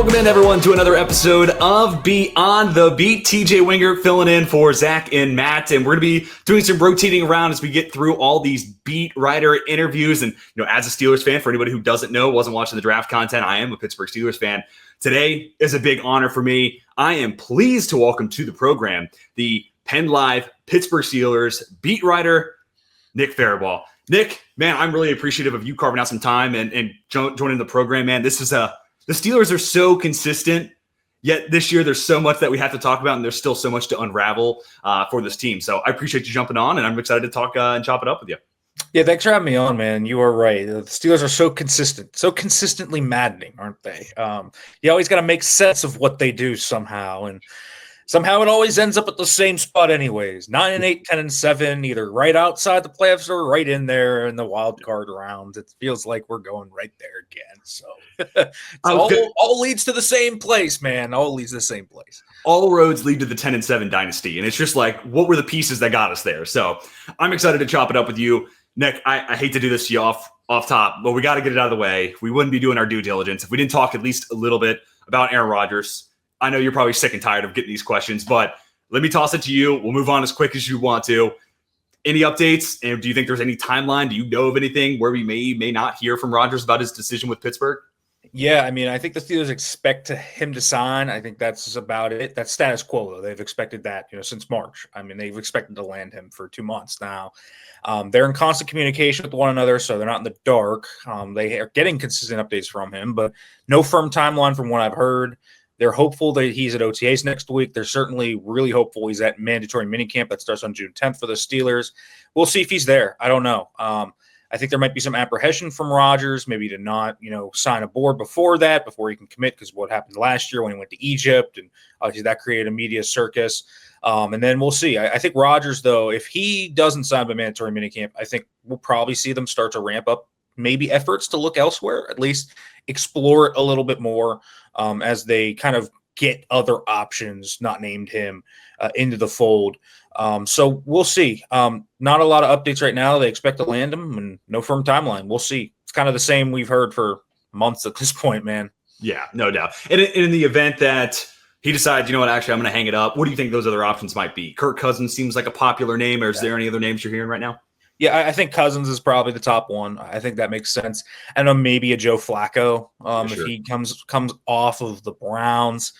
welcome in everyone to another episode of Beyond the Beat. TJ Winger filling in for Zach and Matt, and we're going to be doing some rotating around as we get through all these beat writer interviews. And as a Steelers fan, for anybody who doesn't know, wasn't watching the draft content, I am a Pittsburgh Steelers fan. Today is a big honor for me. I am pleased to welcome to the program the Penn Live Pittsburgh Steelers beat writer, Nick Farabaugh. Nick, man, I'm really appreciative of you carving out some time and joining the program, man. The Steelers are so consistent, yet this year there's so much that we have to talk about, and there's still so much to unravel for this team. So I appreciate you jumping on, and I'm excited to talk and chop it up with you. Yeah, thanks for having me on, man. You are right. The Steelers are so consistent, so consistently maddening, aren't they? You always got to make sense of what they do somehow, and somehow it always ends up at the same spot anyways. 9-8, 10-7, either right outside the playoffs or right in there in the wild card round. It feels like we're going right there again. So all leads to the same place, man. All leads to the same place. All roads lead to the 10-7 dynasty. And it's just like, what were the pieces that got us there? So I'm excited to chop it up with you. Nick, I hate to do this to you off top, but we got to get it out of the way. We wouldn't be doing our due diligence if we didn't talk at least a little bit about Aaron Rodgers. I know you're probably sick and tired of getting these questions, but let me toss it to you. We'll move on as quick as you want to. Any updates? And do you think there's any timeline? Do you know of anything where we may not hear from Rodgers about his decision with Pittsburgh? Yeah, I mean, I think the Steelers expect him to sign. I think that's about it. That's status quo, though. They've expected that, since March. I mean, they've expected to land him for 2 months now. They're in constant communication with one another, so they're not in the dark. They are getting consistent updates from him, but no firm timeline from what I've heard. They're hopeful that he's at OTAs next week. They're certainly really hopeful he's at mandatory minicamp that starts on June 10th for the Steelers. We'll see if he's there. I don't know. I think there might be some apprehension from Rodgers, maybe to not, sign aboard before he can commit, because what happened last year when he went to Egypt, and obviously that created a media circus. And then we'll see. I think Rodgers, though, if he doesn't sign by mandatory minicamp, I think we'll probably see them start to ramp up maybe efforts to look elsewhere, at least explore it a little bit more as they kind of get other options, not named him, into the fold. So we'll see. Not a lot of updates right now. They expect to land him, and no firm timeline. We'll see. It's kind of the same we've heard for months at this point, man. Yeah, no doubt. And in the event that he decides, actually, I'm going to hang it up, what do you think those other options might be? Kirk Cousins seems like a popular name, or is there any other names you're hearing right now? Yeah, I think Cousins is probably the top one. I think that makes sense. I know maybe a Joe Flacco if he comes off of the Browns.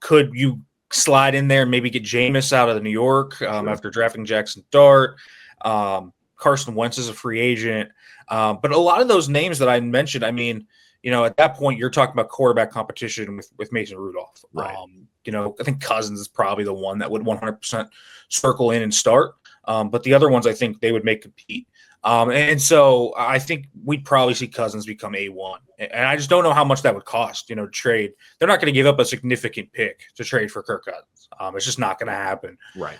Could you slide in there and maybe get Jameis out of the New York after drafting Jackson Dart? Carson Wentz is a free agent. But a lot of those names that I mentioned, I mean, at that point, you're talking about quarterback competition with Mason Rudolph. Right. I think Cousins is probably the one that would 100% circle in and start. But the other ones, I think they would make compete. And so I think we'd probably see Cousins become A1. And I just don't know how much that would cost, trade. They're not going to give up a significant pick to trade for Kirk Cousins. It's just not going to happen. Right.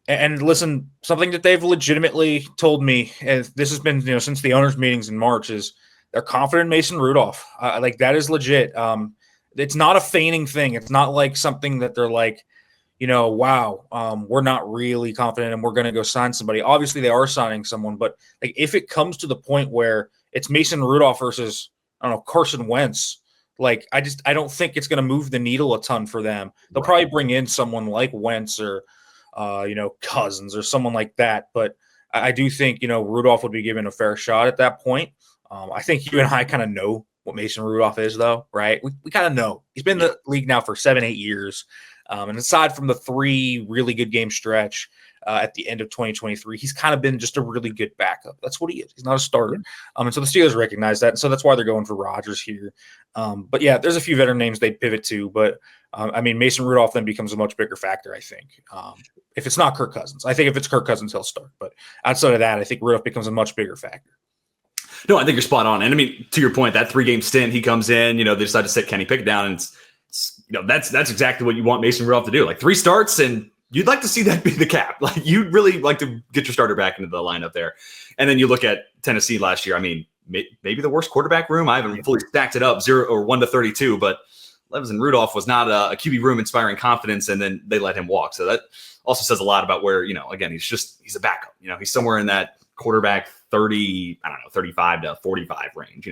And listen, something that they've legitimately told me, and this has been, since the owners' meetings in March, is they're confident in Mason Rudolph. That is legit. It's not a feigning thing. It's not like something that they're like, wow, we're not really confident and we're going to go sign somebody. Obviously, they are signing someone, but if it comes to the point where it's Mason Rudolph versus, Carson Wentz, I don't think it's going to move the needle a ton for them. They'll probably bring in someone like Wentz or, Cousins or someone like that. But I do think, Rudolph would be given a fair shot at that point. I think you and I kind of know what Mason Rudolph is, though, right? We kind of know. He's been in the league now for 7-8 years. And aside from the 3 really good game stretch at the end of 2023, he's kind of been just a really good backup. That's what he is. He's not a starter. And so the Steelers recognize that. And so that's why they're going for Rodgers here. But yeah, there's a few veteran names they pivot to. But Mason Rudolph then becomes a much bigger factor, I think. If it's not Kirk Cousins. I think if it's Kirk Cousins, he'll start. But outside of that, I think Rudolph becomes a much bigger factor. No, I think you're spot on. And to your point, that 3-game stint, he comes in, they decide to sit Kenny Pickett down, and that's exactly what you want Mason Rudolph to do. 3 starts, and you'd like to see that be the cap. You'd really like to get your starter back into the lineup there. And then you look at Tennessee last year. I mean, maybe the worst quarterback room. I haven't fully stacked it up 0 or 1 to 32, but Levis and Rudolph was not a QB room inspiring confidence, and then they let him walk. So that also says a lot about where, again, he's a backup. He's somewhere in that quarterback 35 to 45 range.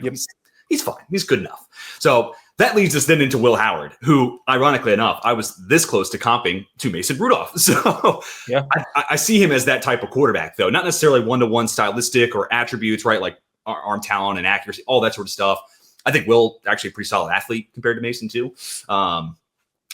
He's fine. He's good enough. So That leads us then into Will Howard, who, ironically enough, I was this close to comping to Mason Rudolph. So Yeah. I see him as that type of quarterback, though, not necessarily one-to-one stylistic or attributes, right? Like arm talent and accuracy, all that sort of stuff. I think Will actually a pretty solid athlete compared to Mason too.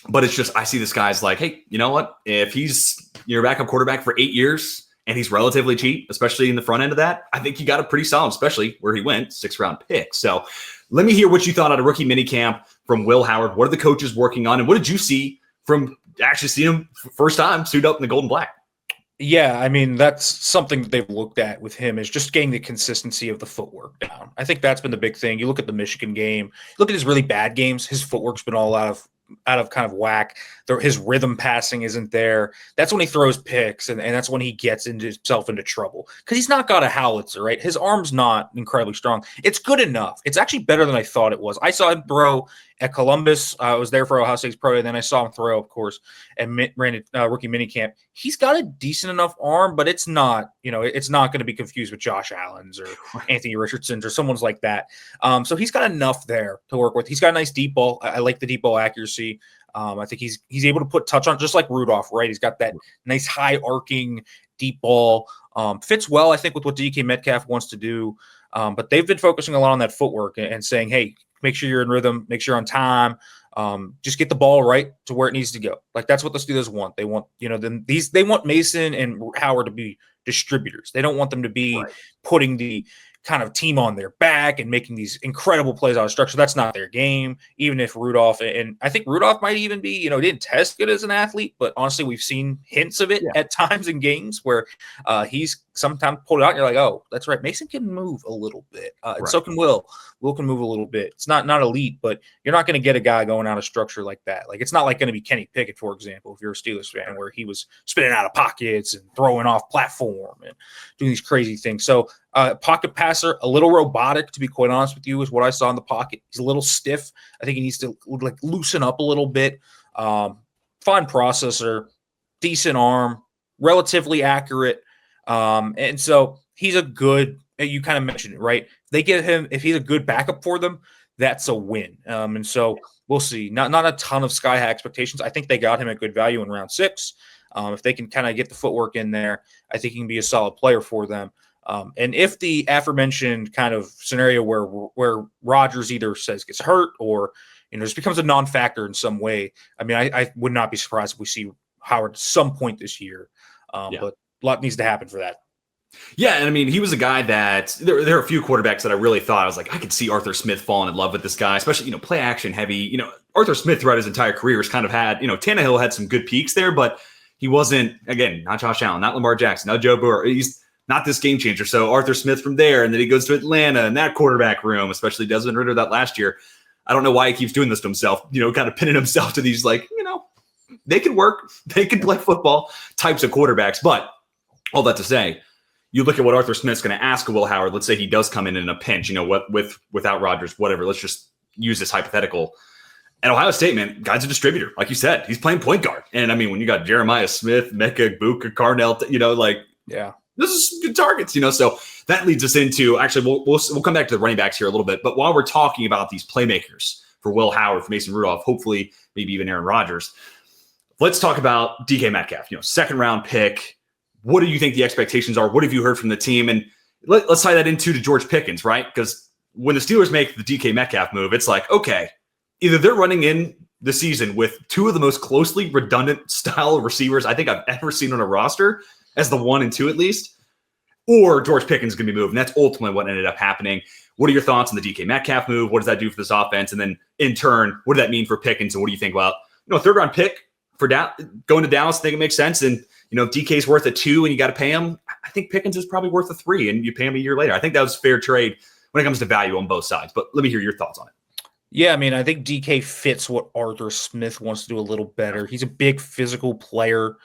But it's just, I see this guy's like, hey, you know what? If he's your backup quarterback for 8 years and he's relatively cheap, especially in the front end of that, I think you got a pretty solid, especially where he went, 6th-round pick. So let me hear what you thought out of rookie minicamp from Will Howard. What are the coaches working on? And what did you see from actually seeing him first time suit up in the gold and black? Yeah, I mean, that's something that they've looked at with him is just getting the consistency of the footwork down. I think that's been the big thing. You look at the Michigan game, look at his really bad games, his footwork's been all out of kind of whack. His rhythm passing isn't there. That's when he throws picks, and that's when he gets himself into trouble because he's not got a howitzer, right? His arm's not incredibly strong. It's good enough. It's actually better than I thought it was. I saw him throw at Columbus. I was there for Ohio State's pro, and then I saw him throw, of course, and ran a rookie minicamp. He's got a decent enough arm, but it's not, it's not going to be confused with Josh Allen's or Anthony Richardson's or someone's like that. So he's got enough there to work with. He's got a nice deep ball. I like the deep ball accuracy. I think he's able to put touch on just like Rudolph, right? He's got that nice high arcing deep ball. Fits well, I think, with what DK Metcalf wants to do. But they've been focusing a lot on that footwork and saying, hey, make sure you're in rhythm, make sure you're on time. Just get the ball right to where it needs to go. Like that's what the Steelers want. They want, they want Mason and Howard to be distributors. They don't want them to be putting the kind of team on their back and making these incredible plays out of structure. That's not their game. Even if Rudolph, and I think Rudolph might even be, didn't test good as an athlete, but honestly, we've seen hints of it at times in games where he's sometimes pulled it out and you're like, oh, that's right. Mason can move a little bit. And so can Will. Will can move a little bit. It's not elite, but you're not going to get a guy going out of structure like that. Like it's not like going to be Kenny Pickett, for example, if you're a Steelers fan, where he was spinning out of pockets and throwing off platform and doing these crazy things. So pocket passer, a little robotic, to be quite honest with you, is what I saw in the pocket. He's a little stiff. I think he needs to loosen up a little bit. Fine processor, decent arm, relatively accurate. And so he's a good, you kind of mentioned it, right? They get him, if he's a good backup for them, that's a win. And so we'll see. Not a ton of sky high expectations. I think they got him at good value in round 6. If they can kind of get the footwork in there, I think he can be a solid player for them. And if the aforementioned kind of scenario where Rodgers either says gets hurt or just becomes a non-factor in some way, I mean, I would not be surprised if we see Howard at some point this year. But a lot needs to happen for that. Yeah, and I mean, he was a guy that there are a few quarterbacks that I really thought I was like, I could see Arthur Smith falling in love with this guy, especially play action heavy. Arthur Smith throughout his entire career has kind of had Tannehill had some good peaks there, but he wasn't, again, not Josh Allen, not Lamar Jackson, not Joe Burrow. He's not this game changer. So Arthur Smith from there, and then he goes to Atlanta and that quarterback room, especially Desmond Ridder that last year. I don't know why he keeps doing this to himself, kind of pinning himself to these they can work, they can play football types of quarterbacks. But all that to say, you look at what Arthur Smith's going to ask of Will Howard. Let's say he does come in a pinch, without Rodgers, whatever. Let's just use this hypothetical. At Ohio State, man, guy's a distributor. Like you said, he's playing point guard. And I mean, when you got Jeremiah Smith, Mecca, Buka, Carnell, this is good targets, So that leads us into, actually, we'll come back to the running backs here a little bit. But while we're talking about these playmakers for Will Howard, for Mason Rudolph, hopefully maybe even Aaron Rodgers, let's talk about DK Metcalf, 2nd round pick. What do you think the expectations are? What have you heard from the team? And let's tie that into George Pickens, right? Because when the Steelers make the DK Metcalf move, it's like, okay, either they're running in the season with 2 of the most closely redundant style receivers I think I've ever seen on a roster, as the 1 and 2 at least, or George Pickens is going to be moved. And that's ultimately what ended up happening. What are your thoughts on the DK Metcalf move? What does that do for this offense? And then in turn, what does that mean for Pickens? And what do you think about, 3rd round pick for going to Dallas? I think it makes sense. And, if DK's worth a 2 and you got to pay him, I think Pickens is probably worth a 3 and you pay him a year later. I think that was fair trade when it comes to value on both sides. But let me hear your thoughts on it. Yeah, I mean, I think DK fits what Arthur Smith wants to do a little better. He's a big physical player,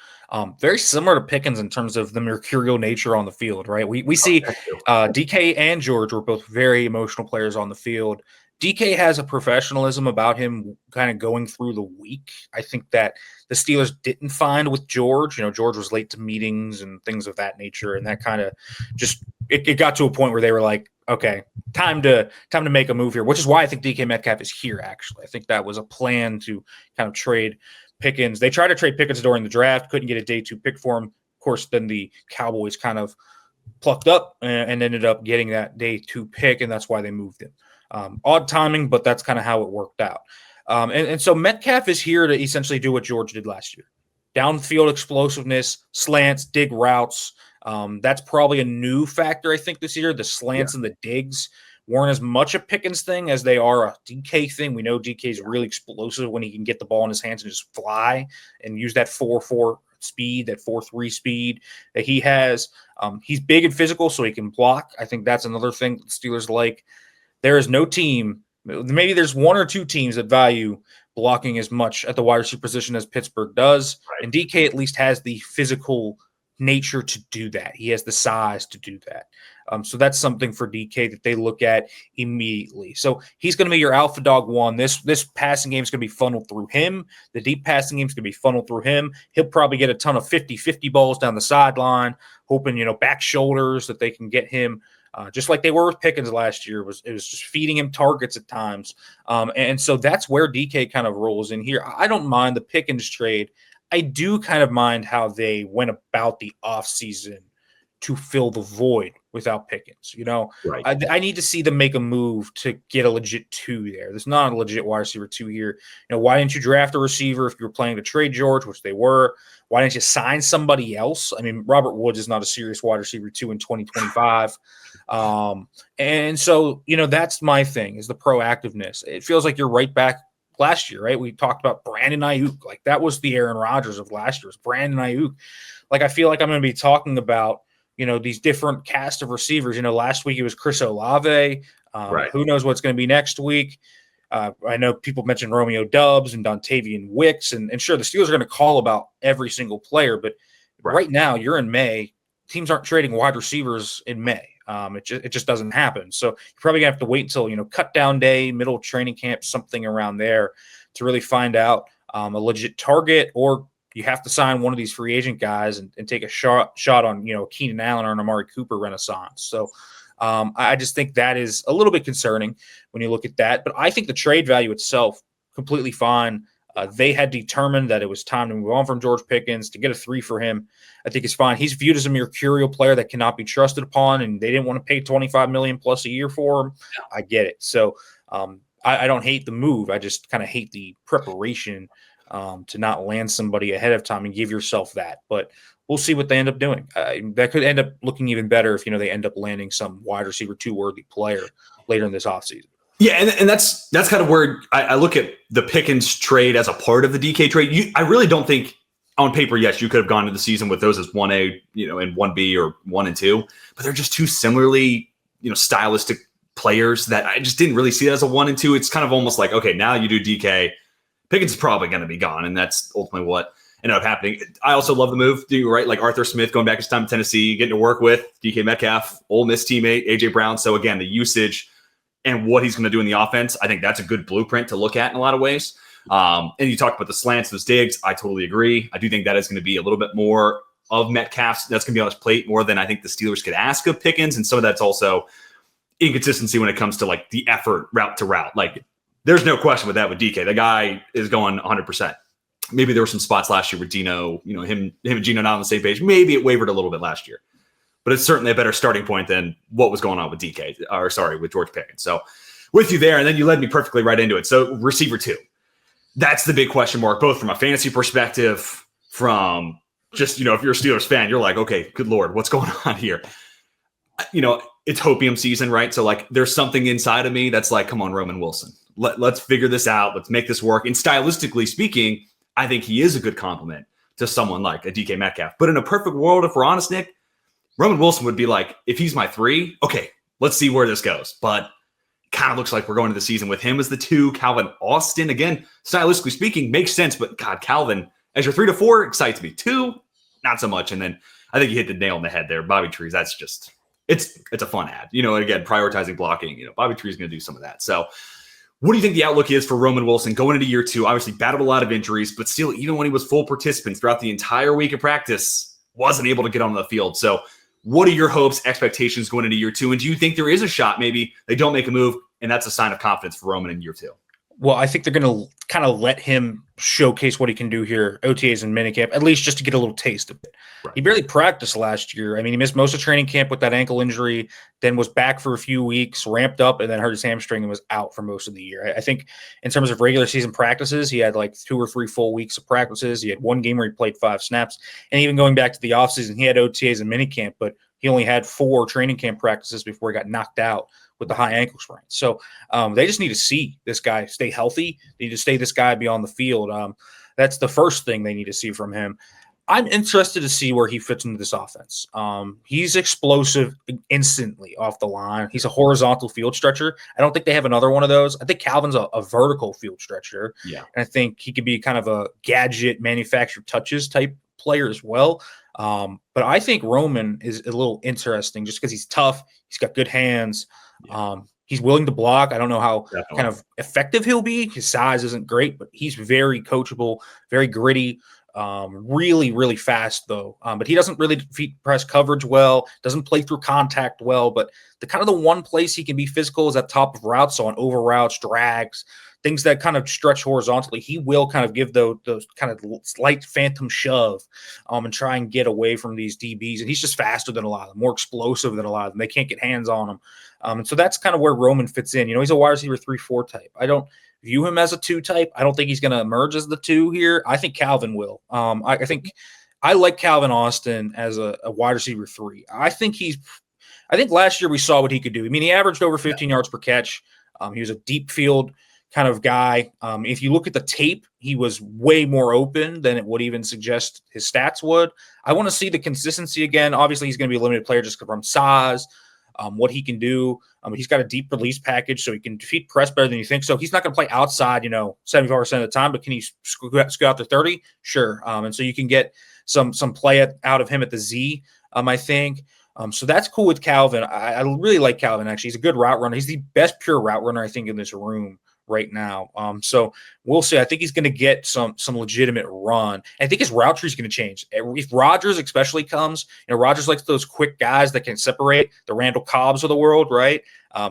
very similar to Pickens in terms of the mercurial nature on the field, right? We see DK and George were both very emotional players on the field. DK has a professionalism about him kind of going through the week. I think that the Steelers didn't find with George. George was late to meetings and things of that nature, and that kind of just it got to a point where they were like, okay, time to make a move here, which is why I think DK Metcalf is here, actually. I think that was a plan to kind of trade Pickens. They tried to trade Pickens during the draft, couldn't get a day 2 pick for him. Of course, then the Cowboys kind of plucked up and ended up getting that day 2 pick, and that's why they moved him. Odd timing, but that's kind of how it worked out. And so Metcalf is here to essentially do what George did last year. Downfield explosiveness, slants, dig routes. That's probably a new factor, I think, this year, the slants and the digs weren't as much a Pickens thing as they are a DK thing. We know DK is really explosive when he can get the ball in his hands and just fly and use that 4.4 speed, that 4.3 speed that he has. He's big and physical, so he can block. I think that's another thing the Steelers like. There is no team, maybe there's 1 or 2 teams that value blocking as much at the wide receiver position as Pittsburgh does. Right. And DK at least has the physical nature to do that. He has the size to do that. So that's something for DK that they look at immediately. So he's going to be your alpha dog 1. This passing game is going to be funneled through him. The deep passing game is going to be funneled through him. He'll probably get a ton of 50-50 balls down the sideline, hoping, back shoulders that they can get him. Just like they were with Pickens last year, it was just feeding him targets at times. And so that's where DK kind of rolls in here. I don't mind the Pickens trade. I do kind of mind how they went about the offseason to fill the void without Pickens. Right. I need to see them make a move to get a legit 2 there. There's not a legit wide receiver 2 here. Why didn't you draft a receiver if you were planning to trade George, which they were? Why didn't you sign somebody else? I mean, Robert Woods is not a serious wide receiver 2 in 2025. And so, that's my thing, is the proactiveness. It feels like you're right back last year, right? We talked about Brandon Ayuk. Like, that was the Aaron Rodgers of last year. It was Brandon Ayuk. Like, I feel like I'm going to be talking about, these different cast of receivers. Last week it was Chris Olave. Right. Who knows what's going to be next week? I know people mentioned Romeo Doubs and Dontavian Wicks, and sure, the Steelers are going to call about every single player, but right now you're in May. Teams aren't trading wide receivers in May. It just doesn't happen. So you're probably gonna have to wait until cut down day, middle of training camp, something around there, to really find out a legit target, or you have to sign one of these free agent guys and take a shot on Keenan Allen or an Amari Cooper renaissance. So I just think that is a little bit concerning when you look at that. But I think the trade value itself completely fine. They had determined that it was time to move on from George Pickens. To get a 3 for him, I think it's fine. He's viewed as a mercurial player that cannot be trusted upon, and they didn't want to pay $25 million plus a year for him. I get it. So I don't hate the move. I just kind of hate the preparation to not land somebody ahead of time and give yourself that. But we'll see what they end up doing. That could end up looking even better if they end up landing some wide receiver 2 worthy player later in this offseason. Yeah, and that's kind of where I look at the Pickens trade as a part of the DK trade. I really don't think on paper, yes, you could have gone to the season with those as 1A, and 1B or 1 and 2, but they're just too similarly, stylistic players that I just didn't really see it as a 1 and 2. It's kind of almost like, okay, now you do DK, Pickens is probably going to be gone, and that's ultimately what ended up happening. I also love the move, right? Like Arthur Smith going back his time in Tennessee, getting to work with DK Metcalf, Ole Miss teammate, AJ Brown. So again, the usage and what he's going to do in the offense, I think that's a good blueprint to look at in a lot of ways. And you talked about the slants, those digs. I totally agree. I do think that is going to be a little bit more of Metcalf's. That's going to be on his plate more than I think the Steelers could ask of Pickens. And some of that's also inconsistency when it comes to like the effort route to route. Like there's no question with that with DK. The guy is going 100%. Maybe there were some spots last year with Gino, him and Gino not on the same page. Maybe it wavered a little bit last year. But it's certainly a better starting point than what was going on with with George Pickens. So with you there, and then you led me perfectly right into it. So receiver 2, that's the big question mark, both from a fantasy perspective, from just, if you're a Steelers fan, you're like, okay, good Lord, what's going on here? It's hopium season, right? So like there's something inside of me that's like, come on, Roman Wilson, let's figure this out. Let's make this work. And stylistically speaking, I think he is a good compliment to someone like a DK Metcalf. But in a perfect world, if we're honest, Nick, Roman Wilson would be like, if he's my 3, okay, let's see where this goes. But kind of looks like we're going to the season with him as the 2. Calvin Austin, again, stylistically speaking, makes sense. But God, Calvin, as your 3 to 4, excites me. 2, not so much. And then I think you hit the nail on the head there. Bobby Trees, that's just, it's a fun ad. And again, prioritizing blocking, Bobby Trees is going to do some of that. So what do you think the outlook is for Roman Wilson going into year 2? Obviously battled a lot of injuries, but still, even when he was full participant throughout the entire week of practice, wasn't able to get on the field. So what are your hopes, expectations going into year 2? And do you think there is a shot maybe they don't make a move and that's a sign of confidence for Roman in year 2? Well, I think they're going to kind of let him showcase what he can do here, OTAs and minicamp, at least just to get a little taste of it. Right. He barely practiced last year. I mean, he missed most of training camp with that ankle injury, then was back for a few weeks, ramped up, and then hurt his hamstring and was out for most of the year. I think in terms of regular season practices, he had like 2 or 3 full weeks of practices. He had one game where he played 5 snaps. And even going back to the offseason, he had OTAs and minicamp, but he only had 4 training camp practices before he got knocked out with the high ankle sprain. So they just need to see this guy stay healthy. They need to stay this guy be on the field. That's the first thing they need to see from him. I'm interested to see where he fits into this offense. He's explosive instantly off the line. He's a horizontal field stretcher. I don't think they have another one of those. I think Calvin's a vertical field stretcher. Yeah. And I think he could be kind of a gadget manufactured touches type player as well. But I think Roman is a little interesting just because he's tough. He's got good hands. Yeah. He's willing to block. I don't know how kind of effective he'll be. His size isn't great, but he's very coachable, very gritty, really, really fast though. But he doesn't really defeat press coverage well, doesn't play through contact well, but the one place he can be physical is at top of routes. So on over routes, drags, things that kind of stretch horizontally, he will kind of give those kind of slight phantom shove and try and get away from these DBs. And he's just faster than a lot of them, more explosive than a lot of them. They can't get hands on him. And so that's kind of where Roman fits in. He's a wide receiver 3-4 type. I don't view him as a 2 type. I don't think he's going to emerge as the 2 here. I think Calvin will. I think I like Calvin Austin as a wide receiver 3. I think last year we saw what he could do. I mean, he averaged over 15 yards per catch. He was a deep field kind of guy. If you look at the tape, he was way more open than it would even suggest his stats would. I want to see the consistency again. Obviously, he's going to be a limited player just from size, what he can do. He's got a deep release package, so he can defeat press better than you think. So he's not going to play outside, 75% of the time, but can he scoot out to 30? Sure. And so you can get some play out of him at the Z, I think. So that's cool with Calvin. I really like Calvin, actually. He's a good route runner. He's the best pure route runner, I think, in this room right now. So we'll see. I think he's going to get some legitimate run. I think his route tree is going to change. If Rodgers especially comes, Rodgers likes those quick guys that can separate, the Randall Cobbs of the world, right?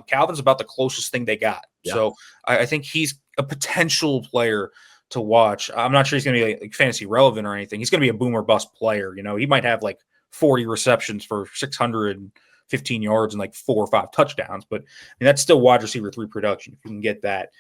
Calvin's about the closest thing they got. Yeah. So I think he's a potential player to watch. I'm not sure he's going to be like fantasy relevant or anything. He's going to be a boom or bust player. He might have like 40 receptions for 615 yards and like 4 or 5 touchdowns. But that's still wide receiver 3 production. If you can get that,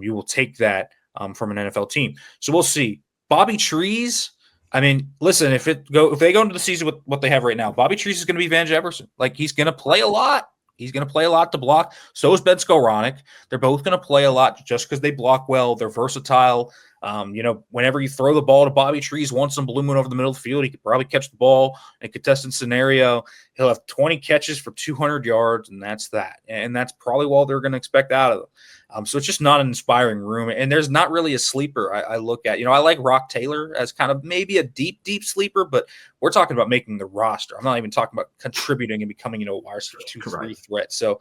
you will take that from an NFL team. So we'll see. Bobby Trees, I mean, listen, if they go into the season with what they have right now, Bobby Trees is going to be Van Jefferson. Like, he's going to play a lot. He's going to play a lot to block. So is Ben Skowronek. They're both going to play a lot just because they block well. They're versatile. Whenever you throw the ball to Bobby Trees, want some blooming over the middle of the field, he could probably catch the ball in a contested scenario. He'll have 20 catches for 200 yards, and that's that. And that's probably all they're going to expect out of them. So it's just not an inspiring room. And there's not really a sleeper I look at. I like Rock Taylor as kind of maybe a deep, deep sleeper, but we're talking about making the roster. I'm not even talking about contributing and becoming, a wide receiver 2-3 threat. So,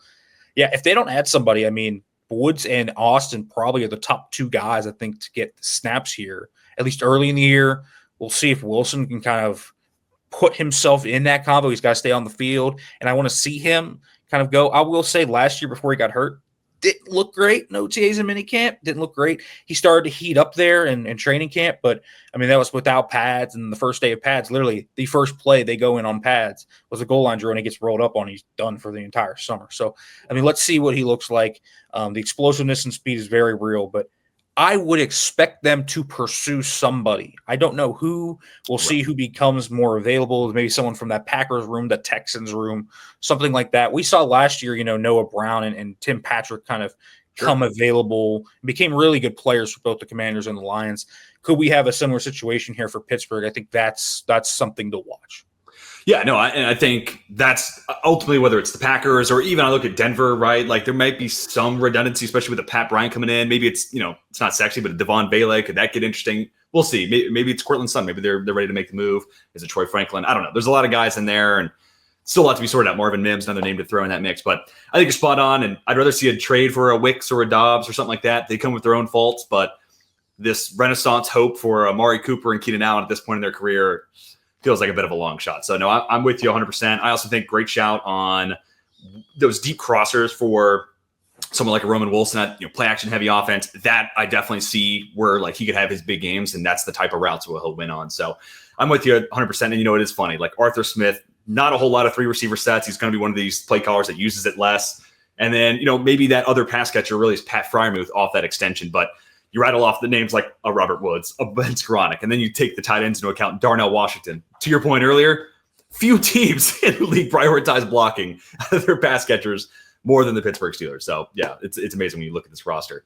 yeah, if they don't add somebody, I mean, Woods and Austin probably are the top 2 guys, I think, to get the snaps here, at least early in the year. We'll see if Wilson can kind of put himself in that combo. He's got to stay on the field, and I want to see him kind of go. I will say last year before he got hurt, didn't look great. No OTAs in minicamp. Didn't look great. He started to heat up there in training camp, but, I mean, that was without pads, and the first day of pads, literally the first play they go in on pads was a goal line drill, and he gets rolled up on. He's done for the entire summer. So, I mean, let's see what he looks like. The explosiveness and speed is very real, but I would expect them to pursue somebody. I don't know who. We'll see who becomes more available. Maybe someone from that Packers room, the Texans room, something like that. We saw last year, Noah Brown and Tim Patrick kind of come available, became really good players for both the Commanders and the Lions. Could we have a similar situation here for Pittsburgh? I think that's something to watch. Yeah, no, I think that's ultimately whether it's the Packers or even I look at Denver, right? Like there might be some redundancy, especially with the Pat Bryant coming in. Maybe it's, it's not sexy, but Devon Bailey, could that get interesting? We'll see. Maybe it's Cortland Sutton. Maybe they're ready to make the move. Is it Troy Franklin? I don't know. There's a lot of guys in there and still a lot to be sorted out. Marvin Mims, another name to throw in that mix. But I think you're spot on, and I'd rather see a trade for a Wicks or a Dobbs or something like that. They come with their own faults, but this renaissance hope for Amari Cooper and Keenan Allen at this point in their career, feels like a bit of a long shot. So no, I'm with you 100%. I also think great shout on those deep crossers for someone like a Roman Wilson at play action heavy offense. That I definitely see where like he could have his big games, and that's the type of routes where he'll win on. So I'm with you 100%. And it is funny, like Arthur Smith, not a whole lot of 3 receiver sets. He's going to be one of these play callers that uses it less. And then, maybe that other pass catcher really is Pat Frymuth off that extension. But you rattle off the names like a Robert Woods, a Ben Skoranek, and then you take the tight ends into account, Darnell Washington. To your point earlier, few teams in the league prioritize blocking their pass catchers more than the Pittsburgh Steelers. So, yeah, it's amazing when you look at this roster.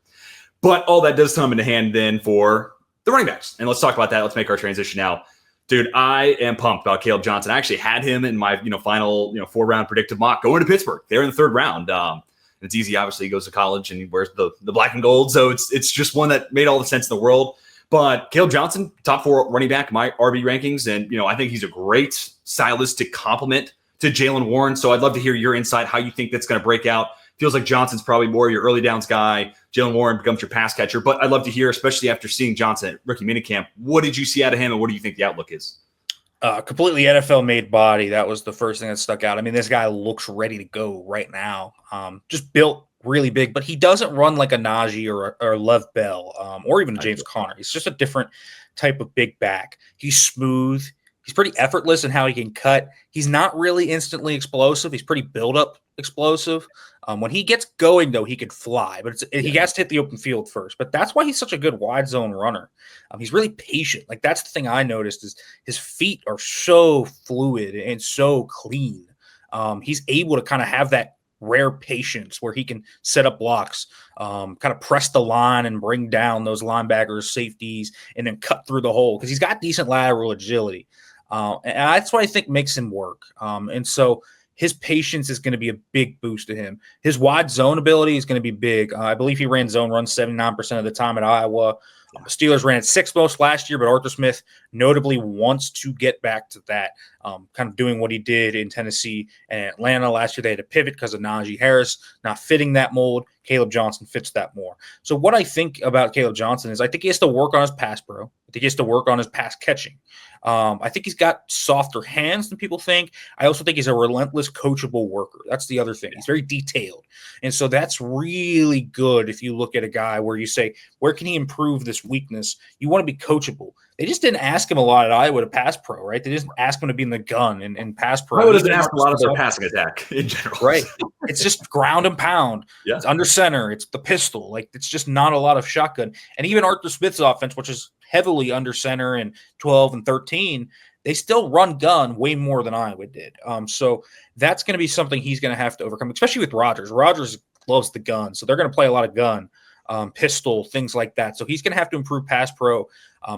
But all that does come into hand then for the running backs. And let's talk about that. Let's make our transition now. Dude, I am pumped about Kaleb Johnson. I actually had him in my final 4-round predictive mock going to Pittsburgh. They're in the 3rd round. It's easy. Obviously, he goes to college and he wears the black and gold. So it's just one that made all the sense in the world. But Kaleb Johnson, top 4 running back, my RB rankings. And, I think he's a great stylistic complement to Jaylen Warren. So I'd love to hear your insight, how you think that's going to break out. Feels like Johnson's probably more your early downs guy. Jaylen Warren becomes your pass catcher. But I'd love to hear, especially after seeing Johnson at rookie minicamp, what did you see out of him and what do you think the outlook is? Completely NFL-made body. That was the first thing that stuck out. I mean, this guy looks ready to go right now. Just built really big, but he doesn't run like a Najee or Lev Bell or even James Conner. He's just a different type of big back. He's smooth. He's pretty effortless in how he can cut. He's not really instantly explosive. He's pretty build-up explosive. When he gets going, though, he can fly, but he has to hit the open field first. But that's why he's such a good wide zone runner. He's really patient. Like, that's the thing I noticed is his feet are so fluid and so clean. He's able to kind of have that rare patience where he can set up blocks, kind of press the line and bring down those linebackers, safeties, and then cut through the hole because he's got decent lateral agility. And that's what I think makes him work. And so his patience is going to be a big boost to him. His wide zone ability is going to be big. I believe he ran zone runs 79% of the time at Iowa. The Steelers ran it 6th most last year, but Arthur Smith notably wants to get back to that, kind of doing what he did in Tennessee and Atlanta last year. They had to pivot because of Najee Harris not fitting that mold. Kaleb Johnson fits that more. So what I think about Kaleb Johnson is I think he has to work on his pass pro. I think he has to work on his pass catching. I think he's got softer hands than people think. I also think he's a relentless, coachable worker. That's the other thing. He's very detailed. And so that's really good if you look at a guy where you say, where can he improve this weakness? You want to be coachable. They just didn't ask him a lot at Iowa to pass pro, right? They didn't ask him to be in the gun and pass pro. Iowa doesn't ask a lot of their passing attack in general. Right. It's just ground and pound. Yeah. It's under center. It's the pistol. Like, it's just not a lot of shotgun. And even Arthur Smith's offense, which is heavily under center and 12 and 13, they still run gun way more than Iowa did. So that's going to be something he's going to have to overcome, especially with Rodgers. Rodgers loves the gun, so they're going to play a lot of gun, pistol, things like that. So he's going to have to improve pass pro.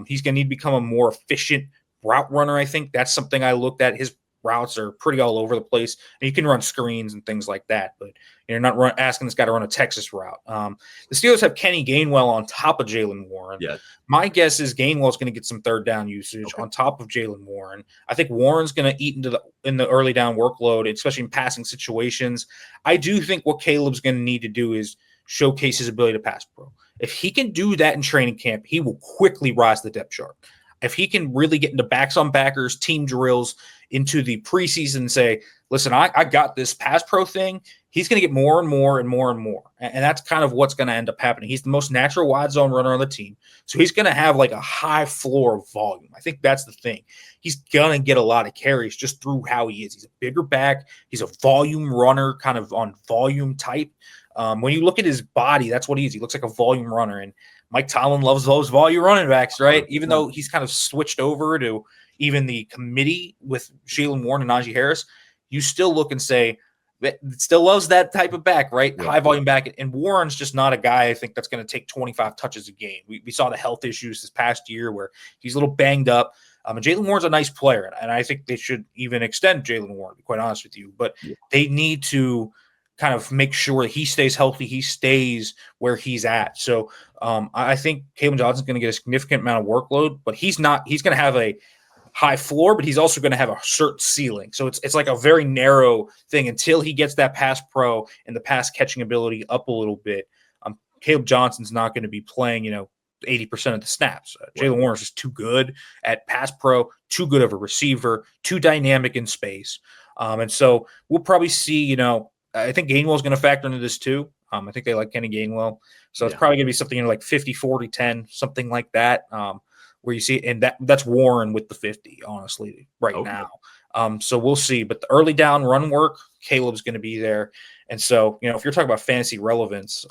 He's going to need to become a more efficient route runner, I think. That's something I looked at. His routes are pretty all over the place. And you can run screens and things like that, but you're not asking this guy to run a Texas route. The Steelers have Kenny Gainwell on top of Jaylen Warren. Yeah. My guess is Gainwell is going to get some 3rd down usage on top of Jaylen Warren. I think Warren's going to eat in the early down workload, especially in passing situations. I do think what Caleb's going to need to do is showcase his ability to pass pro. If he can do that in training camp, he will quickly rise the depth chart. If he can really get into backs on backers, team drills, into the preseason and say, listen, I got this pass pro thing, he's going to get more and more and more and more. And that's kind of what's going to end up happening. He's the most natural wide zone runner on the team. So he's going to have like a high floor of volume. I think that's the thing. He's going to get a lot of carries just through how he is. He's a bigger back. He's a volume runner, kind of on volume type. When you look at his body, that's what he is. He looks like a volume runner. And Mike Tomlin loves those volume running backs, right? Even though he's kind of switched over to even the committee with Jaylen Warren and Najee Harris, you still look and say, still loves that type of back, right? Yeah. High volume back. And Warren's just not a guy I think that's going to take 25 touches a game. We saw the health issues this past year where he's a little banged up. And Jaylen Warren's a nice player, and I think they should even extend Jaylen Warren, to be quite honest with you. But they need to kind of make sure that he stays healthy, he stays where he's at. So I think Kaleb Johnson's going to get a significant amount of workload, but he's going to have a high floor, but he's also going to have a certain ceiling. So it's like a very narrow thing until he gets that pass pro and the pass catching ability up a little bit. Kaleb Johnson's not going to be playing, 80% of the snaps. Jaylen Warren is just too good at pass pro, too good of a receiver, too dynamic in space. And so we'll probably see, I think Gainwell is going to factor into this too. I think they like Kenny Gainwell. So it's probably going to be something like 50, 40, 10, something like that, where you see, and that's Warren with the 50, honestly, right now. So we'll see. But the early down run work, Kaleb's going to be there. And so, if you're talking about fantasy relevance,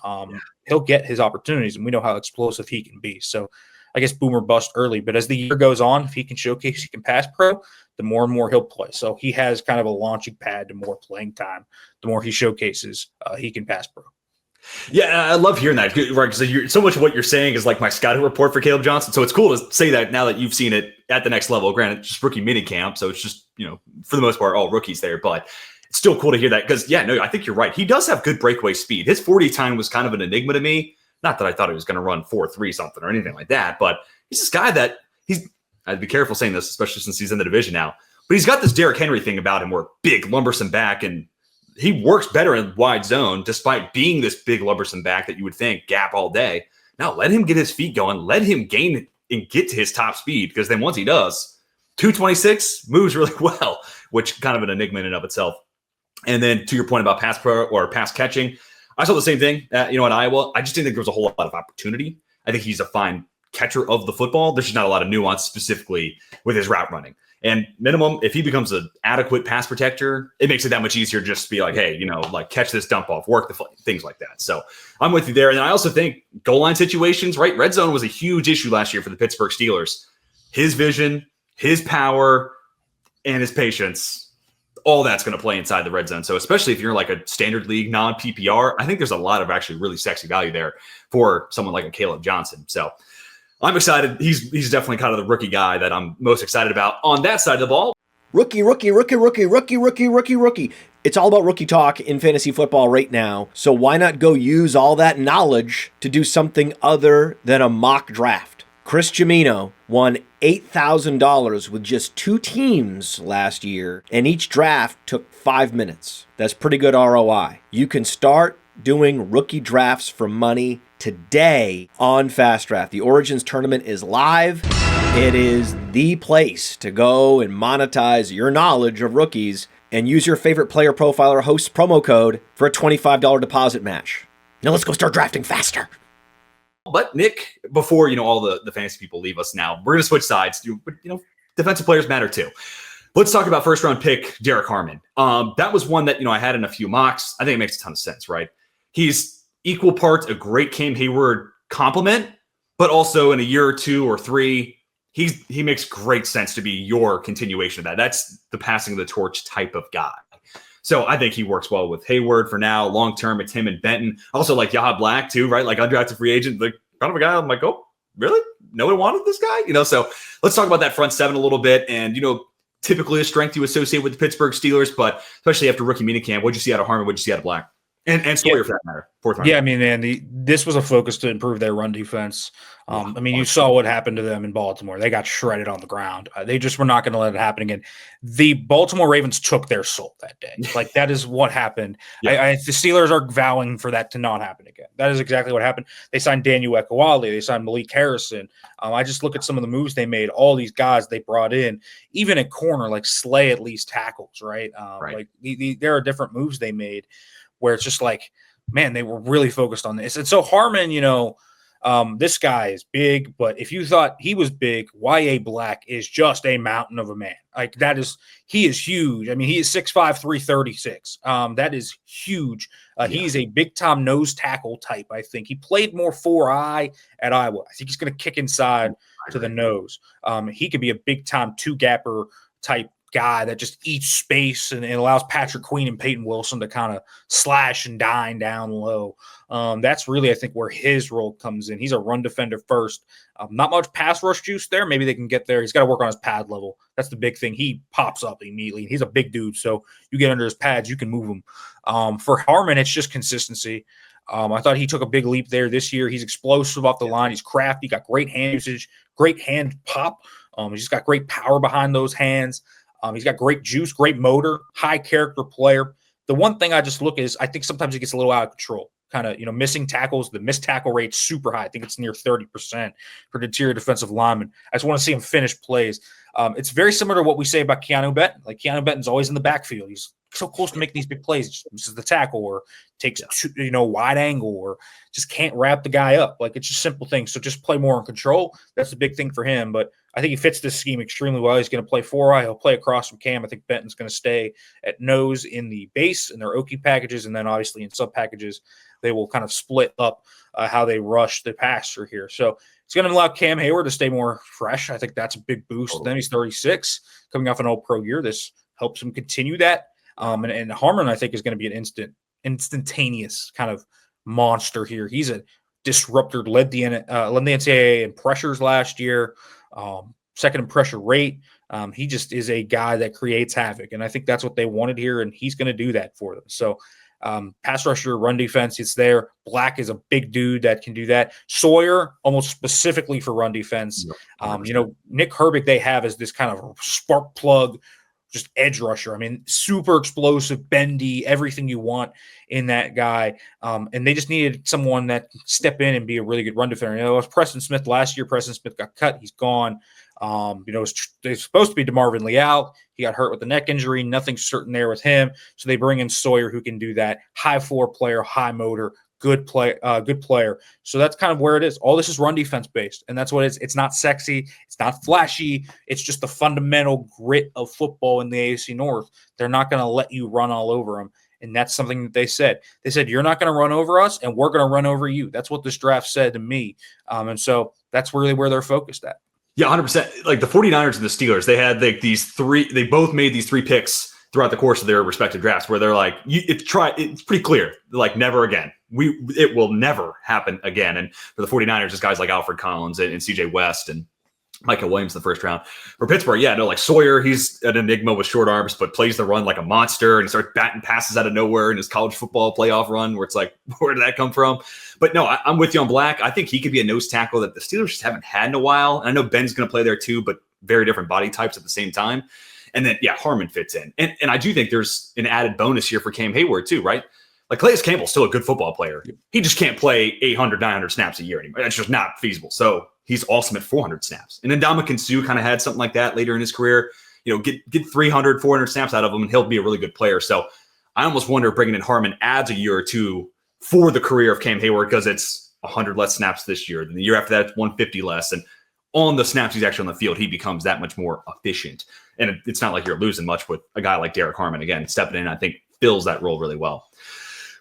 he'll get his opportunities, and we know how explosive he can be. So I guess boomer bust early. But as the year goes on, if he can showcase he can pass pro, the more and more he'll play. So he has kind of a launching pad to more playing time. The more he showcases, he can pass pro. Yeah, I love hearing that, right? Because so much of what you're saying is like my scouting report for Kaleb Johnson. So it's cool to say that now that you've seen it at the next level. Granted, it's just rookie mini camp, so it's just, for the most part, all rookies there. But it's still cool to hear that because, I think you're right. He does have good breakaway speed. His 40 time was kind of an enigma to me. Not that I thought he was going to run 4.3 something or anything like that, but he's this guy that I'd be careful saying this, especially since he's in the division now. But he's got this Derrick Henry thing about him where big, lumbersome back, and he works better in wide zone despite being this big, lumbersome back that you would think gap all day. Now let him get his feet going. Let him gain and get to his top speed, because then once he does, 226 moves really well, which kind of an enigma in and of itself. And then to your point about pass pro or pass catching, I saw the same thing at Iowa. I just didn't think there was a whole lot of opportunity. I think he's a fine catcher of the football. There's just not a lot of nuance specifically with his route running. And minimum, if he becomes an adequate pass protector, it makes it that much easier just to be like, hey, catch this dump off, work the things like that. So I'm with you there. And I also think goal line situations, right? Red zone was a huge issue last year for the Pittsburgh Steelers. His vision, his power, and his patience, all that's going to play inside the red zone. So especially if you're like a standard league, non-PPR, I think there's a lot of actually really sexy value there for someone like a Kaleb Johnson. So I'm excited. He's definitely kind of the rookie guy that I'm most excited about on that side of the ball. Rookie. It's all about rookie talk in fantasy football right now. So why not go use all that knowledge to do something other than a mock draft? Chris Jimino won $8,000 with just 2 teams last year, and each draft took 5 minutes. That's pretty good ROI. You can start doing rookie drafts for money today on Fast Draft. The Origins tournament is live. It is the place to go and monetize your knowledge of rookies and use your favorite player profiler host promo code for a $25 deposit match. Now let's go start drafting faster. But Nick, before all the fantasy people leave us now, we're going to switch sides. Defensive players matter too. Let's talk about first round pick Derrick Harmon. That was one that I had in a few mocks. I think it makes a ton of sense, right? He's equal parts a great Cam Hayward compliment, but also in a year or 2 or 3, he makes great sense to be your continuation of that. That's the passing of the torch type of guy. So I think he works well with Hayward for now. Long term, it's him and Benton. Also like Yahya Black too, right? Like undrafted free agent, like kind of a guy I'm like, oh, really? No one wanted this guy? So let's talk about that front seven a little bit. And, typically a strength you associate with the Pittsburgh Steelers, but especially after rookie minicamp, what'd you see out of Harmon? What'd you see out of Black? And Sawyer for that matter. Fourth round. Yeah, I mean, Andy, this was a focus to improve their run defense. You saw what happened to them in Baltimore. They got shredded on the ground. They just were not going to let it happen again. The Baltimore Ravens took their soul that day. Like, that is what happened. Yeah. The Steelers are vowing for that to not happen again. That is exactly what happened. They signed Daniel Ekuwale. They signed Malik Harrison. I just look at some of the moves they made. All these guys they brought in, even at corner, like Slay at least tackles, right? Like there are different moves they made where it's just like, man, they were really focused on this. And so Harmon, this guy is big, but if you thought he was big, Yahya Black is just a mountain of a man. Like he is huge. I mean, he is 6'5", 336. That is huge. He's a big time nose tackle type. I think he played more 4-eye at Iowa. I think he's going to kick inside to the nose. He could be a big time 2-gapper type guy that just eats space and allows Patrick Queen and Peyton Wilson to kind of slash and dine down low. That's really, I think, where his role comes in. He's a run defender first. Not much pass rush juice there. Maybe they can get there. He's got to work on his pad level. That's the big thing. He pops up immediately. He's a big dude, so you get under his pads, you can move him. For Harmon, it's just consistency. I thought he took a big leap there this year. He's explosive off the line. He's crafty, got great hand usage, great hand pop. He's just got great power behind those hands. He's got great juice, great motor, high character player. The one thing I just look at is I think sometimes he gets a little out of control. kind of, missing tackles. The missed tackle rate's super high. I think it's near 30% for the interior defensive lineman. I just want to see him finish plays. It's very similar to what we say about Keanu Benton. Like, Keanu Benton's always in the backfield. He's so close to making these big plays. He just misses the tackle or takes wide angle or just can't wrap the guy up. Like, it's just simple things. So just play more in control. That's the big thing for him. But I think he fits this scheme extremely well. He's going to play 4-eye. He'll play across from Cam. I think Benton's going to stay at nose in the base in their Oki packages, and then obviously in sub packages they will kind of split up how they rush the passer here. So it's going to allow Cam Hayward to stay more fresh. I think that's a big boost. Then he's 36, coming off an All-Pro year. This helps him continue that. And Harmon, I think, is going to be an instantaneous kind of monster here. He's a disruptor, led the NCAA in pressures last year, second in pressure rate. He just is a guy that creates havoc, and I think that's what they wanted here, and he's going to do that for them. So pass rusher, run defense, it's there. Black is a big dude that can do that. Sawyer, almost specifically for run defense. Nick Herbig they have as this kind of spark plug, just edge rusher. I mean, super explosive, bendy, everything you want in that guy. And they just needed someone that can step in and be a really good run defender. It was Preston Smith last year. Preston Smith got cut. He's gone. It's supposed to be DeMarvin Leal. He got hurt with a neck injury. Nothing certain there with him. So they bring in Sawyer, who can do that. High floor player, high motor, good player. So that's kind of where it is. All this is run defense based, and that's what it is. It's not sexy. It's not flashy. It's just the fundamental grit of football in the AFC North. They're not going to let you run all over them. And that's something that they said. They said, you're not going to run over us, and we're going to run over you. That's what this draft said to me. And so that's really where they're focused at. Yeah, 100%. Like the 49ers and the Steelers, they had like they both made these 3 picks throughout the course of their respective drafts where they're like, it's pretty clear. They're like, never again. It will never happen again. And for the 49ers, it's guys like Alfred Collins and CJ West and Michael Williams in the first round. For Pittsburgh, like Sawyer, he's an enigma with short arms, but plays the run like a monster and starts batting passes out of nowhere in his college football playoff run where it's like, where did that come from? But no, I'm with you on Black. I think he could be a nose tackle that the Steelers just haven't had in a while. And I know Ben's going to play there too, but very different body types at the same time. And then, Harmon fits in. And I do think there's an added bonus here for Cam Hayward too, right? Like Calais Campbell's still a good football player. He just can't play 800, 900 snaps a year anymore. That's just not feasible. So he's awesome at 400 snaps. And then Ndamukong Suh kind of had something like that later in his career. Get 300, 400 snaps out of him, and he'll be a really good player. So I almost wonder if bringing in Harmon adds a year or two for the career of Cam Hayward because it's 100 less snaps this year. Then the year after that, it's 150 less. And on the snaps he's actually on the field, he becomes that much more efficient. And it's not like you're losing much with a guy like Derrick Harmon. Again, stepping in, I think, fills that role really well.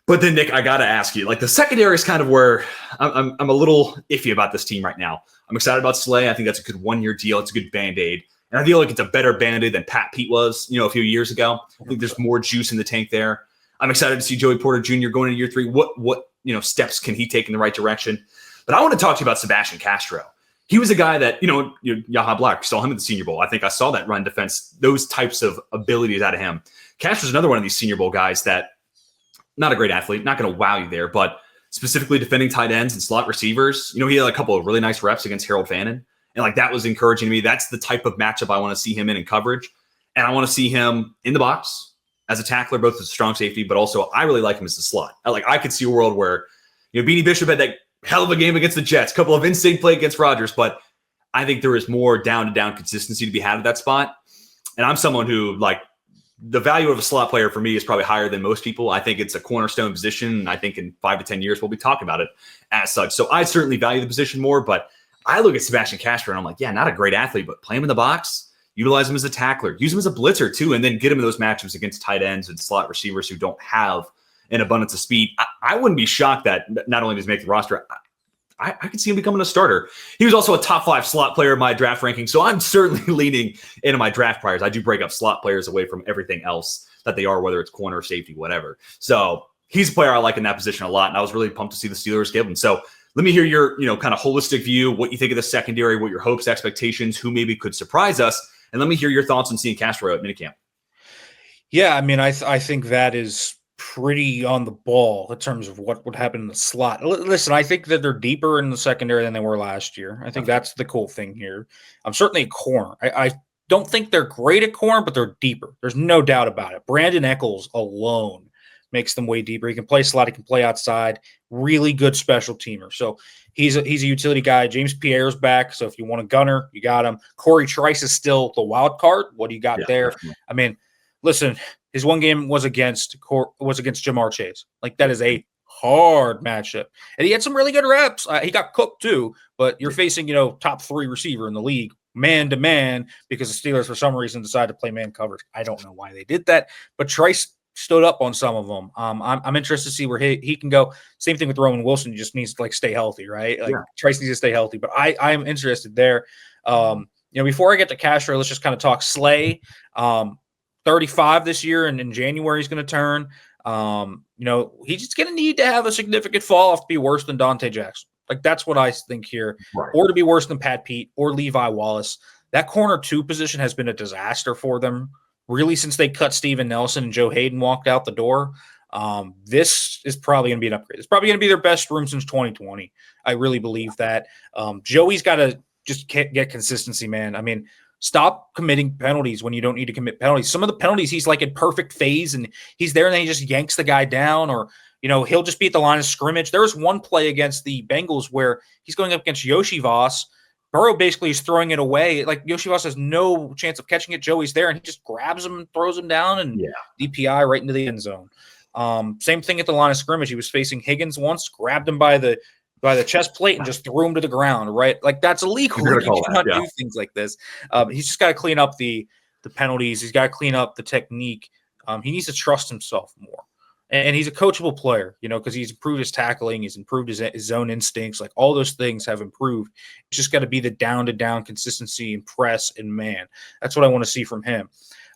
But then, Nick, I got to ask you, like the secondary is kind of where I'm a little iffy about this team right now. I'm excited about Slay. I think that's a good 1-year deal. It's a good Band-Aid. And I feel like it's a better Band-Aid than Pat Pete was, a few years ago. I think there's more juice in the tank there. I'm excited to see Joey Porter Jr. going into year 3. What steps can he take in the right direction? But I want to talk to you about Sebastian Castro. He was a guy that, Yahya Black saw him in the Senior Bowl. I think I saw that run defense, those types of abilities out of him. Castro's another one of these Senior Bowl guys that, not a great athlete, not going to wow you there, but specifically defending tight ends and slot receivers. He had a couple of really nice reps against Harold Fannin. And that was encouraging to me. That's the type of matchup I want to see him in coverage. And I want to see him in the box as a tackler, both as a strong safety, but also I really like him as the slot. I could see a world where, Beanie Bishop had that hell of a game against the Jets, a couple of in-state play against Rodgers, but I think there is more down-to-down consistency to be had at that spot. And I'm someone who, the value of a slot player for me is probably higher than most people. I think it's a cornerstone position. And I think in 5 to 10 years, we'll be talking about it as such. So I certainly value the position more, but I look at Sebastian Castro and I'm like, not a great athlete, but play him in the box, utilize him as a tackler, use him as a blitzer too, and then get him in those matchups against tight ends and slot receivers who don't have an abundance of speed. I wouldn't be shocked that not only does he make the roster, I could see him becoming a starter. He was also a top 5 slot player in my draft ranking, so I'm certainly leaning into my draft priors. I do break up slot players away from everything else that they are, whether it's corner, safety, whatever. So he's a player I like in that position a lot, and I was really pumped to see the Steelers give him. So let me hear your kind of holistic view, what you think of the secondary, what your hopes, expectations, who maybe could surprise us, and let me hear your thoughts on seeing Castro at minicamp. Yeah, I mean, I think that is pretty on the ball in terms of what would happen in the slot. Listen, I think that they're deeper in the secondary than they were last year. I think that's the cool thing here. I'm certainly a corner. I don't think they're great at corner, but they're deeper. There's no doubt about it. Brandon Echols alone makes them way deeper. He can play slot, he can play outside. Really good special teamer. So he's a utility guy. James Pierre's back. So if you want a gunner, you got him. Corey Trice is still the wild card. What do you got there? Definitely. I mean, listen, his one game was against Jamar Chase. Like, that is a hard matchup. And he had some really good reps. He got cooked too, but you're facing, top 3 receiver in the league, man to man, because the Steelers for some reason decided to play man coverage. I don't know why they did that, but Trice stood up on some of them. I'm interested to see where he can go. Same thing with Roman Wilson. He just needs to stay healthy, right? Trice needs to stay healthy, but I'm interested there. Before I get to Castro, let's just kind of talk Slay. 35 this year, and in January he's going to turn. He's just going to need to have a significant fall off to be worse than Dante Jackson. Like, that's what I think here, right. Or to be worse than Pat Pete or Levi Wallace. That corner 2 position has been a disaster for them, really, since they cut Steven Nelson and Joe Hayden walked out the door. This is probably going to be an upgrade. It's probably going to be their best room since 2020. I really believe that. Joey's got to just get consistency, man. I mean, stop committing penalties when you don't need to commit penalties. Some of the penalties, he's like in perfect phase and he's there and then he just yanks the guy down, or, he'll just be at the line of scrimmage. There was one play against the Bengals where he's going up against Yoshi Voss. Burrow basically is throwing it away. Like, Yoshi Voss has no chance of catching it. Joey's there and he just grabs him and throws him down and DPI right into the end zone. Same thing at the line of scrimmage. He was facing Higgins once, grabbed him by the chest plate and just threw him to the ground, right? Like, that's illegal. You cannot do things like this. He's just got to clean up the penalties. He's got to clean up the technique. He needs to trust himself more. And he's a coachable player, because he's improved his tackling. He's improved his zone instincts. Like, all those things have improved. It's just got to be the down-to-down consistency and press and man. That's what I want to see from him.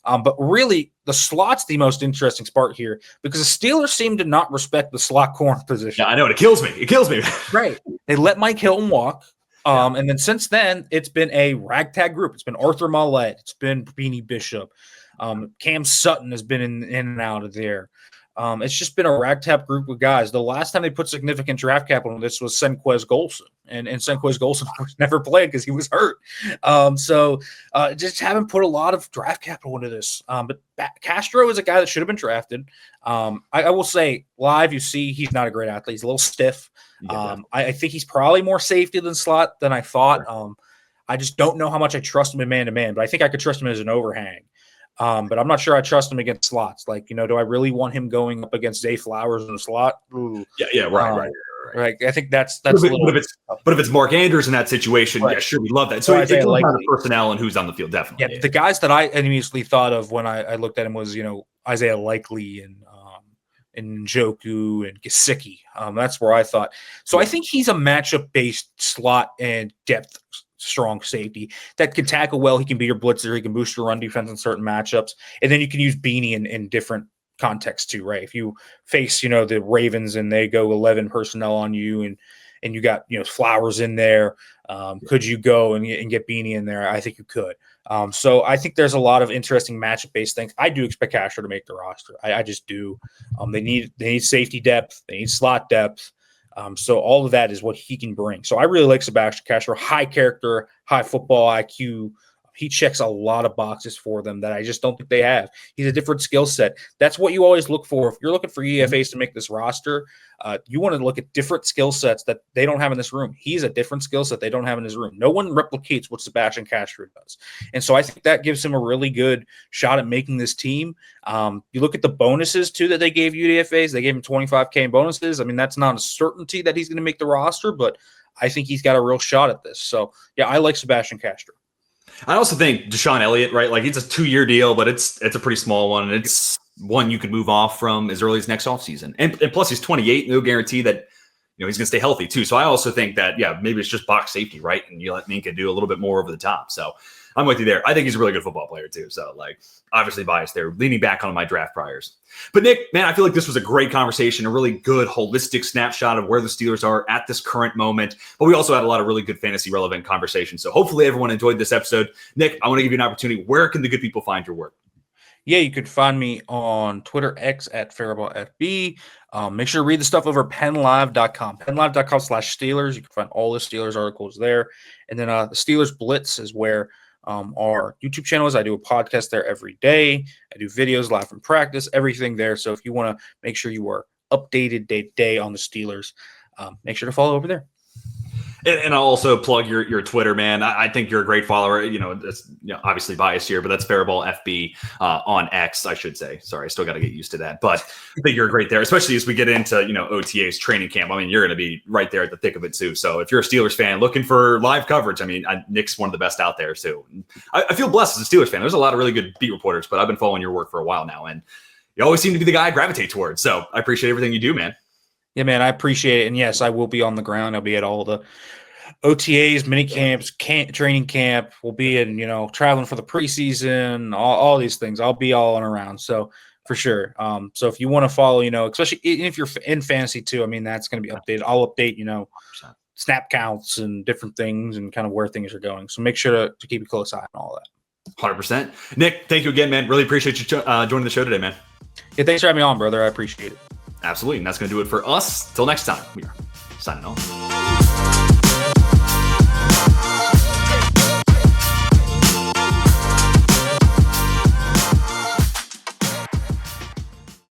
But really, the slot's the most interesting part here because the Steelers seem to not respect the slot corner position. Yeah, I know. It kills me. Right. They let Mike Hilton walk. And then since then, it's been a ragtag group. It's been Arthur Mollett. It's been Beanie Bishop. Cam Sutton has been in and out of there. It's just been a ragtag group of guys. The last time they put significant draft capital in this was Senquez Golson, and Senquez Golson never played because he was hurt. Just haven't put a lot of draft capital into this. But Castro is a guy that should have been drafted. I will say, live, you see he's not a great athlete. He's a little stiff. I think he's probably more safety than slot than I thought. I just don't know how much I trust him in man-to-man, but I think I could trust him as an overhang. But I'm not sure I trust him against slots. Like, do I really want him going up against Zay Flowers in the slot? Ooh. Yeah, right. Right. I think that's but if it's Mark Andrews in that situation, yeah, sure, we love that. So it comes down to personnel and who's on the field, definitely. Yeah, the guys that I immediately thought of when I looked at him was, Isaiah Likely and Njoku and Gesicki. That's where I thought. So I think he's a matchup-based slot and depth strong safety that can tackle well. He can be your blitzer. He can boost your run defense in certain matchups. And then you can use Beanie in different contexts too, right? If you face, the Ravens and they go 11 personnel on you and you got, Flowers in there, could you go and get Beanie in there? I think you could. So I think there's a lot of interesting matchup-based things. I do expect Castro to make the roster. I just do. They need safety depth. They need slot depth. So all of that is what he can bring. So I really like Sebastian Castro. High character, high football IQ. He checks a lot of boxes for them that I just don't think they have. He's a different skill set. That's what you always look for. If you're looking for EFAs to make this roster, you want to look at different skill sets that they don't have in this room. He's a different skill set they don't have in his room. No one replicates what Sebastian Castro does. And so I think that gives him a really good shot at making this team. You look at the bonuses, too, that they gave UDFAs. They gave him $25K in bonuses. I mean, that's not a certainty that he's going to make the roster, but I think he's got a real shot at this. So, yeah, I like Sebastian Castro. I also think Deshaun Elliott, right? Like, it's a 2-year deal, but it's a pretty small one, and it's one you could move off from as early as next offseason. And plus, he's 28, no guarantee that he's going to stay healthy too. So I also think that maybe it's just box safety, right? And you let Minka do a little bit more over the top. So I'm with you there. I think he's a really good football player too. So obviously biased there, leaning back on my draft priors. But Nick, man, I feel like this was a great conversation, a really good holistic snapshot of where the Steelers are at this current moment. But we also had a lot of really good fantasy relevant conversations. So hopefully everyone enjoyed this episode. Nick, I want to give you an opportunity. Where can the good people find your work? Yeah, you could find me on Twitter X at Farabaugh FB. Make sure to read the stuff over PennLive.com. PennLive.com/Steelers. You can find all the Steelers articles there. And then the Steelers Blitz is where our YouTube channels. I do a podcast there every day. I do videos live from practice, everything there. So if you want to make sure you are updated day to day on the Steelers, make sure to follow over there. And I'll also plug your Twitter, man. I think you're a great follower. That's obviously biased here, but that's Farabaugh FB on X, I should say. Sorry, I still got to get used to that. But I think you're great there, especially as we get into OTA's training camp. I mean, you're going to be right there at the thick of it too. So if you're a Steelers fan looking for live coverage, I mean, Nick's one of the best out there too. I feel blessed as a Steelers fan. There's a lot of really good beat reporters, but I've been following your work for a while now, and you always seem to be the guy I gravitate towards. So I appreciate everything you do, man. Yeah, man, I appreciate it. And yes, I will be on the ground. I'll be at all the OTAs, mini camps, training camp. We'll be in, traveling for the preseason, all these things. I'll be all on around. So for sure. So if you want to follow, especially if you're in fantasy too, I mean, that's going to be updated. I'll update, snap counts and different things and kind of where things are going. So make sure to keep a close eye on all that. 100%. Nick, thank you again, man. Really appreciate you joining the show today, man. Yeah, thanks for having me on, brother. I appreciate it. Absolutely. And that's going to do it for us. Till next time, we are signing off.